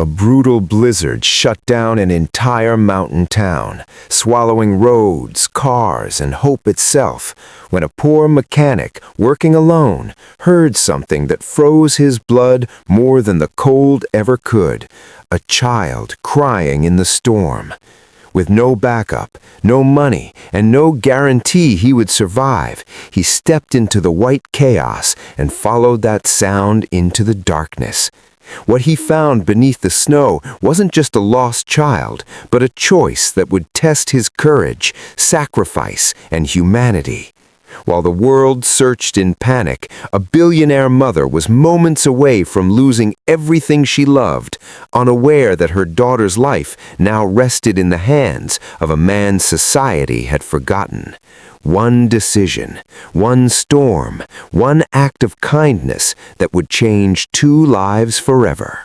A brutal blizzard shut down an entire mountain town, swallowing roads, cars, and hope itself, when a poor mechanic, working alone, heard something that froze his blood more than the cold ever could: a child crying in the storm. With no backup, no money, and no guarantee he would survive, he stepped into the white chaos and followed that sound into the darkness. What he found beneath the snow wasn't just a lost child, but a choice that would test his courage, sacrifice, and humanity. While the world searched in panic, a billionaire mother was moments away from losing everything she loved, unaware that her daughter's life now rested in the hands of a man society had forgotten. One decision, one storm, one act of kindness that would change two lives forever.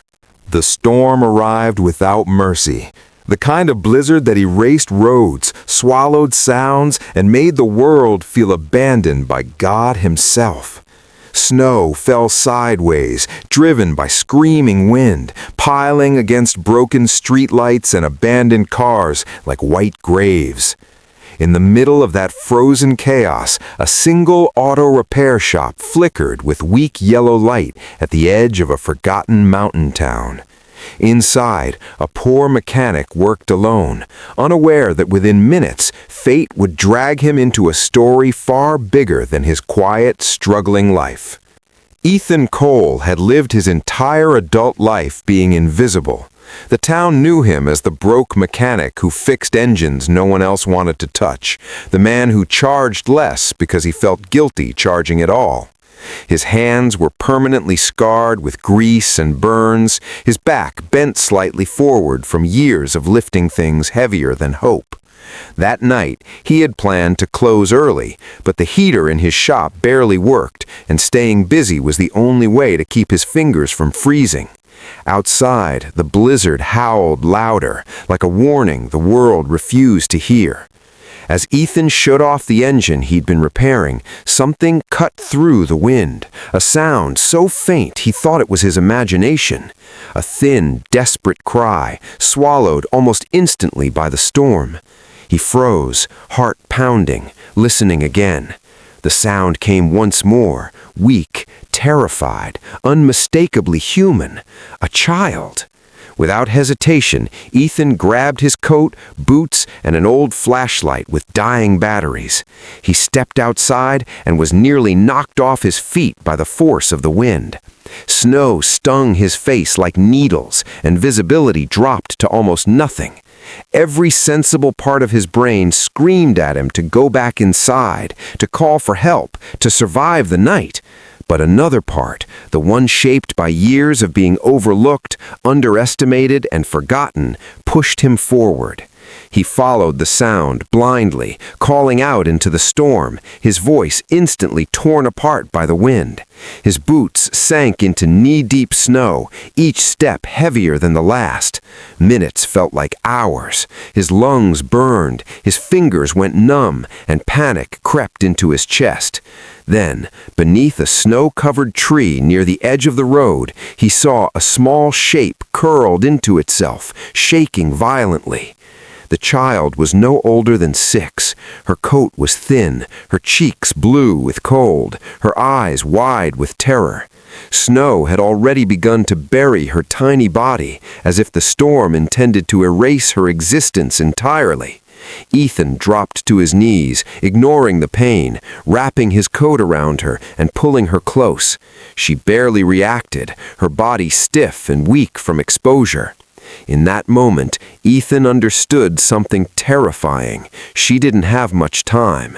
The storm arrived without mercy. The kind of blizzard that erased roads, swallowed sounds, and made the world feel abandoned by God Himself. Snow fell sideways, driven by screaming wind, piling against broken streetlights and abandoned cars like white graves. In the middle of that frozen chaos, a single auto repair shop flickered with weak yellow light at the edge of a forgotten mountain town. Inside, a poor mechanic worked alone, unaware that within minutes, fate would drag him into a story far bigger than his quiet, struggling life. Ethan Cole had lived his entire adult life being invisible. The town knew him as the broke mechanic who fixed engines no one else wanted to touch, the man who charged less because he felt guilty charging at all. His hands were permanently scarred with grease and burns, his back bent slightly forward from years of lifting things heavier than hope. That night, he had planned to close early, but the heater in his shop barely worked, and staying busy was the only way to keep his fingers from freezing. Outside, the blizzard howled louder, like a warning the world refused to hear. As Ethan shut off the engine he'd been repairing, something cut through the wind, a sound so faint he thought it was his imagination. A thin, desperate cry, swallowed almost instantly by the storm. He froze, heart pounding, listening again. The sound came once more, weak, terrified, unmistakably human. A child. Without hesitation, Ethan grabbed his coat, boots, and an old flashlight with dying batteries. He stepped outside and was nearly knocked off his feet by the force of the wind. Snow stung his face like needles, and visibility dropped to almost nothing. Every sensible part of his brain screamed at him to go back inside, to call for help, to survive the night. But another part, the one shaped by years of being overlooked, underestimated, and forgotten, pushed him forward. He followed the sound blindly, calling out into the storm, his voice instantly torn apart by the wind. His boots sank into knee-deep snow, each step heavier than the last. Minutes felt like hours. His lungs burned, his fingers went numb, and panic crept into his chest. Then, beneath a snow-covered tree near the edge of the road, he saw a small shape curled into itself, shaking violently. The child was no older than 6. Her coat was thin, her cheeks blue with cold, her eyes wide with terror. Snow had already begun to bury her tiny body, as if the storm intended to erase her existence entirely. Ethan dropped to his knees, ignoring the pain, wrapping his coat around her and pulling her close. She barely reacted, her body stiff and weak from exposure. In that moment, Ethan understood something terrifying. She didn't have much time.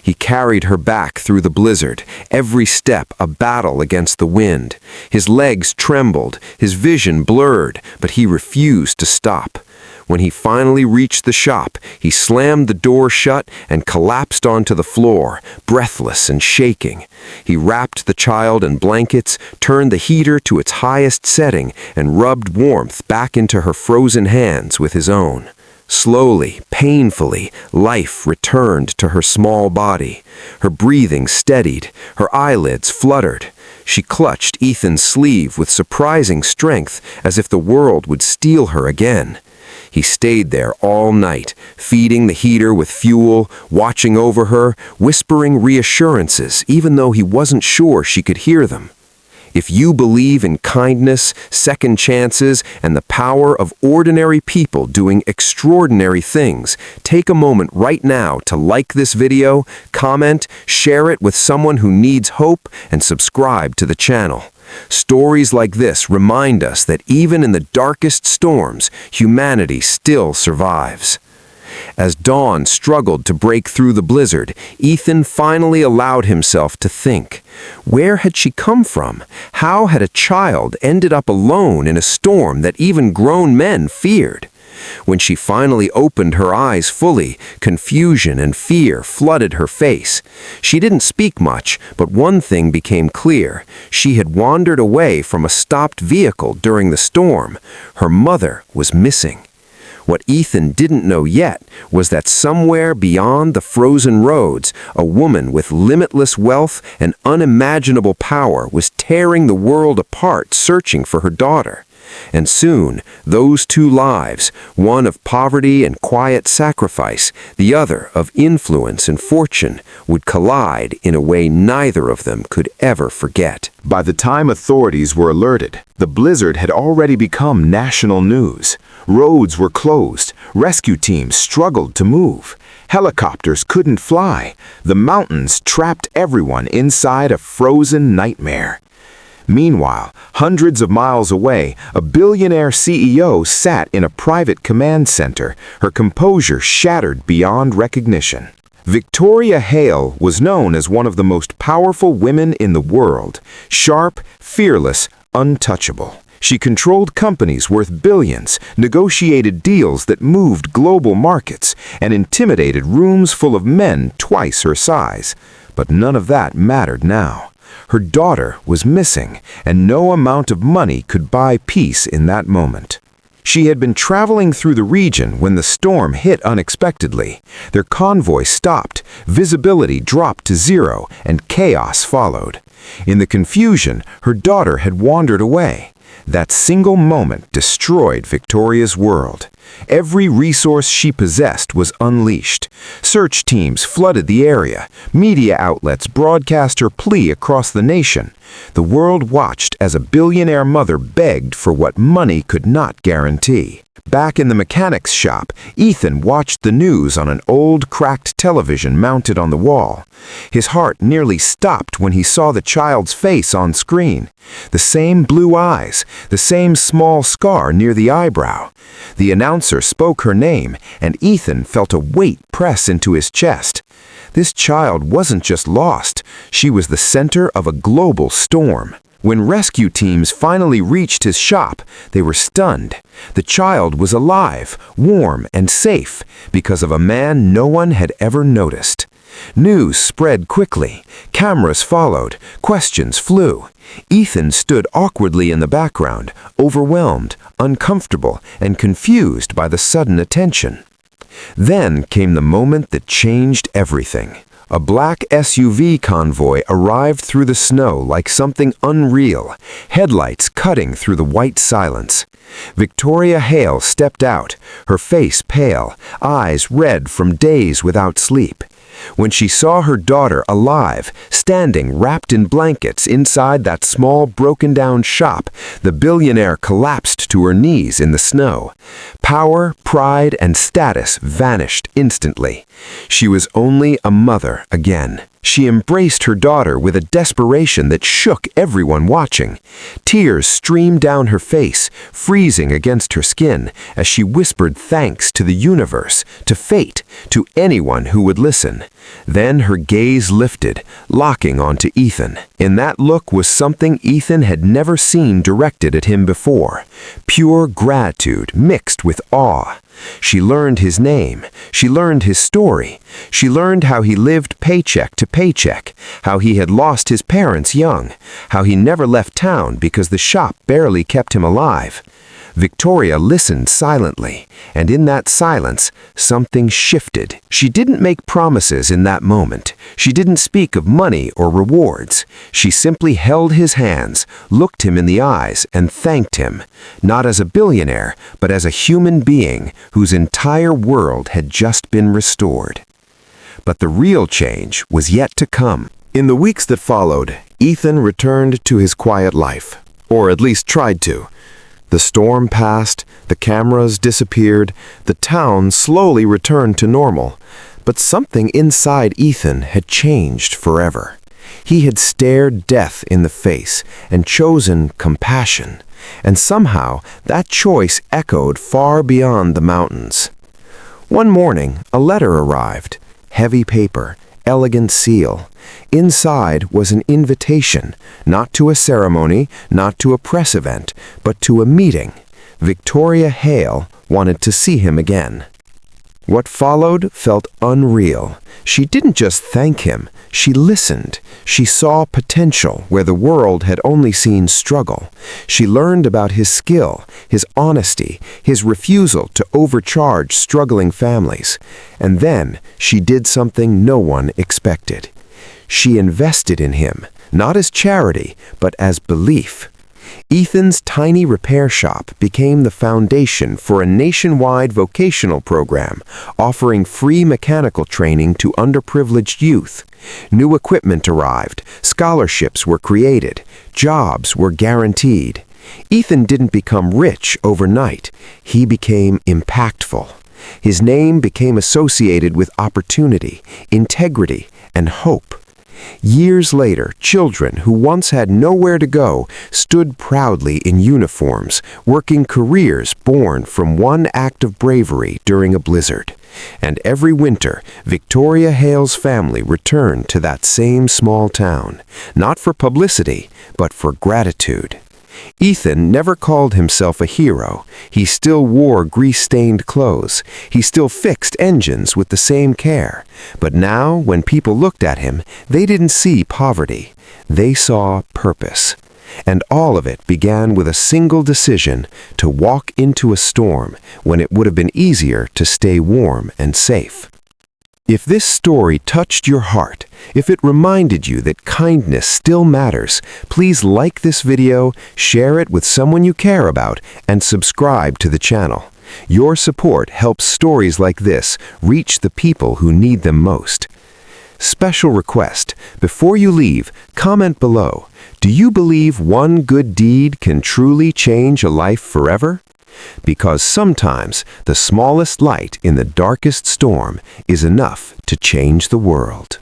He carried her back through the blizzard, every step a battle against the wind. His legs trembled, his vision blurred, but he refused to stop. When he finally reached the shop, he slammed the door shut and collapsed onto the floor, breathless and shaking. He wrapped the child in blankets, turned the heater to its highest setting, and rubbed warmth back into her frozen hands with his own. Slowly, painfully, life returned to her small body. Her breathing steadied, her eyelids fluttered. She clutched Ethan's sleeve with surprising strength, as if the world would steal her again. He stayed there all night, feeding the heater with fuel, watching over her, whispering reassurances, even though he wasn't sure she could hear them. If you believe in kindness, second chances, and the power of ordinary people doing extraordinary things, take a moment right now to like this video, comment, share it with someone who needs hope, and subscribe to the channel. Stories like this remind us that even in the darkest storms, humanity still survives. As Dawn struggled to break through the blizzard, Ethan finally allowed himself to think. Where had she come from? How had a child ended up alone in a storm that even grown men feared? When she finally opened her eyes fully, confusion and fear flooded her face. She didn't speak much, but one thing became clear. She had wandered away from a stopped vehicle during the storm. Her mother was missing. What Ethan didn't know yet was that somewhere beyond the frozen roads, a woman with limitless wealth and unimaginable power was tearing the world apart searching for her daughter. And soon, those two lives, one of poverty and quiet sacrifice, the other of influence and fortune, would collide in a way neither of them could ever forget. By the time authorities were alerted, the blizzard had already become national news. Roads were closed, rescue teams struggled to move, helicopters couldn't fly, the mountains trapped everyone inside a frozen nightmare. Meanwhile, hundreds of miles away, a billionaire CEO sat in a private command center, her composure shattered beyond recognition. Victoria Hale was known as one of the most powerful women in the world, sharp, fearless, untouchable. She controlled companies worth billions, negotiated deals that moved global markets, and intimidated rooms full of men twice her size. But none of that mattered now. Her daughter was missing, and no amount of money could buy peace in that moment. She had been traveling through the region when the storm hit unexpectedly. Their convoy stopped, visibility dropped to zero, and chaos followed. In the confusion, her daughter had wandered away. That single moment destroyed Victoria's world. Every resource she possessed was unleashed. Search teams flooded the area. Media outlets broadcast her plea across the nation. The world watched as a billionaire mother begged for what money could not guarantee. Back in the mechanic's shop, Ethan watched the news on an old, cracked television mounted on the wall. His heart nearly stopped when he saw the child's face on screen. The same blue eyes, the same small scar near the eyebrow. The announcer spoke her name, and Ethan felt a weight press into his chest. This child wasn't just lost, she was the center of a global storm. When rescue teams finally reached his shop, they were stunned. The child was alive, warm, and safe because of a man no one had ever noticed. News spread quickly. Cameras followed. Questions flew. Ethan stood awkwardly in the background, overwhelmed, uncomfortable, and confused by the sudden attention. Then came the moment that changed everything. A black SUV convoy arrived through the snow like something unreal, headlights cutting through the white silence. Victoria Hale stepped out, her face pale, eyes red from days without sleep. When she saw her daughter alive, standing wrapped in blankets inside that small broken-down shop, the billionaire collapsed to her knees in the snow. Power, pride, and status vanished instantly. She was only a mother again. She embraced her daughter with a desperation that shook everyone watching. Tears streamed down her face, freezing against her skin, as she whispered thanks to the universe, to fate, to anyone who would listen. Then her gaze lifted, locking onto Ethan. In that look was something Ethan had never seen directed at him before. Pure gratitude mixed with awe. She learned his name. She learned his story. She learned how he lived paycheck to paycheck, how he had lost his parents young, how he never left town because the shop barely kept him alive. Victoria listened silently, and in that silence, something shifted. She didn't make promises in that moment. She didn't speak of money or rewards. She simply held his hands, looked him in the eyes, and thanked him, not as a billionaire, but as a human being whose entire world had just been restored. But the real change was yet to come. In the weeks that followed, Ethan returned to his quiet life, or at least tried to. The storm passed, the cameras disappeared, the town slowly returned to normal. But something inside Ethan had changed forever. He had stared death in the face and chosen compassion. And somehow that choice echoed far beyond the mountains. One morning, a letter arrived. Heavy paper, elegant seal. Inside was an invitation, not to a ceremony, not to a press event, but to a meeting. Victoria Hale wanted to see him again. What followed felt unreal. She didn't just thank him, she listened. She saw potential where the world had only seen struggle. She learned about his skill, his honesty, his refusal to overcharge struggling families. And then she did something no one expected. She invested in him, not as charity, but as belief. Ethan's tiny repair shop became the foundation for a nationwide vocational program offering free mechanical training to underprivileged youth. New equipment arrived, scholarships were created, jobs were guaranteed. Ethan didn't become rich overnight. He became impactful. His name became associated with opportunity, integrity, and hope. Years later, children who once had nowhere to go stood proudly in uniforms, working careers born from one act of bravery during a blizzard. And every winter, Victoria Hale's family returned to that same small town, not for publicity, but for gratitude. Ethan never called himself a hero. He still wore grease-stained clothes. He still fixed engines with the same care. But now, when people looked at him, they didn't see poverty. They saw purpose. And all of it began with a single decision to walk into a storm when it would have been easier to stay warm and safe. If this story touched your heart, if it reminded you that kindness still matters, please like this video, share it with someone you care about, and subscribe to the channel. Your support helps stories like this reach the people who need them most. Special request: before you leave, comment below. Do you believe one good deed can truly change a life forever? Because sometimes the smallest light in the darkest storm is enough to change the world.